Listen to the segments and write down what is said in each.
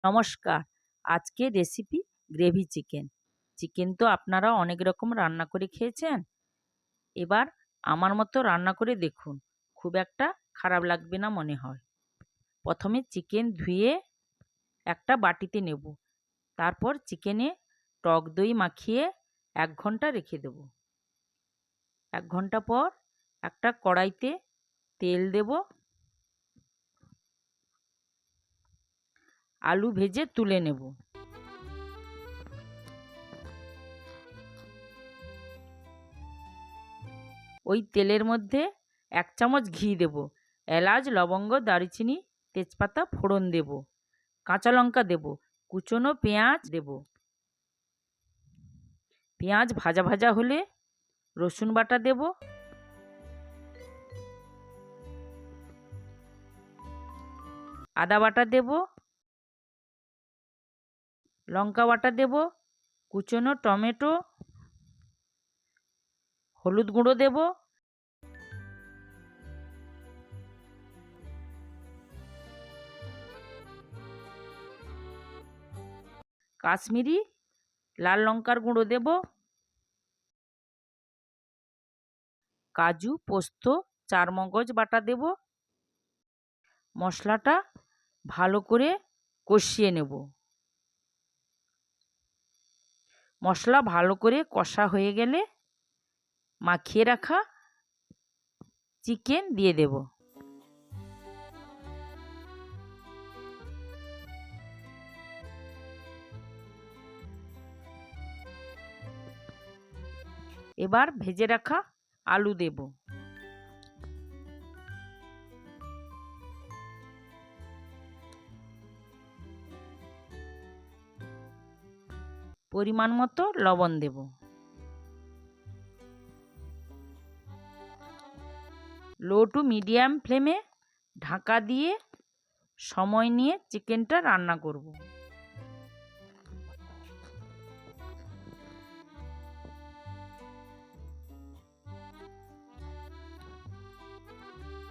নমস্কার। আজকের recipe gravy chicken. Chicken তো আপনারা অনেক রকম রান্না করে খেয়েছেন। এবার আমার মতো রান্না করে দেখুন, খুব একটা খারাপ লাগবে না মনে হয়। প্রথমে চিকেন ধুয়ে একটা বাটিতে নেব। তারপর চিকেনে টক দই মাখিয়ে ১ ঘন্টা রেখে দেব। ১ ঘন্টা পর একটা কড়াইতে তেল দেব। আলু ভেজে তুলে নেব। ওই তেলের মধ্যে ১ চামচ ঘি দেব। এলাচ, লবঙ্গ, দারুচিনি, তেজপাতা ফোড়ন দেব। কাঁচা লঙ্কা দেব। কুচনো পেঁয়াজ দেব। পেঁয়াজ ভাজা ভাজা হলে রসুন বাটা দেব। আদা বাটা দেব। লঙ্কা বাটা দেব। কুচনো টমেটো, হলুদ গুঁড়ো দেব। কাশ্মীরি লাল লঙ্কার গুঁড়ো দেব। কাজু, পোস্ত, চারমগজ বাটা দেব। মশলাটা ভালো করে কষিয়ে নেব। মশলা ভালো করে কষা হয়ে গেলে মাখিয়ে রাখা চিকেন দিয়ে দেব। এবার ভেজে রাখা আলু দেব। পরিমাণ মতো লবণ দেব। লো টু মিডিয়াম ফ্লেমে ঢাকা দিয়ে সময় নিয়ে চিকেনটা রান্না করব।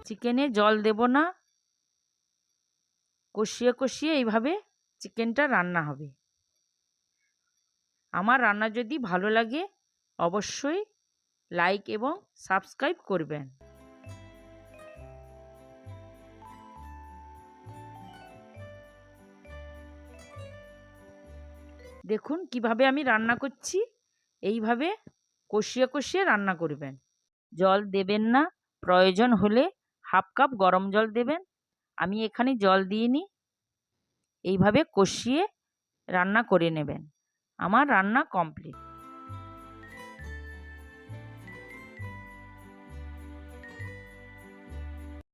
চিকেনে জল দেব না। কষিয়ে কষিয়ে এইভাবে চিকেনটা রান্না হবে। আমার রান্না যদি ভালো লাগে অবশ্যই লাইক এবং সাবস্ক্রাইব করবেন। দেখুন কিভাবে আমি রান্না করছি, এইভাবে কষিয়ে কষিয়ে রান্না করবেন। জল দেবেন না, প্রয়োজন হলে হাফ কাপ গরম জল দেবেন। আমি এখানে জল দিইনি। এইভাবে কষিয়ে রান্না করে নেবেন। আমার রান্না কমপ্লিট।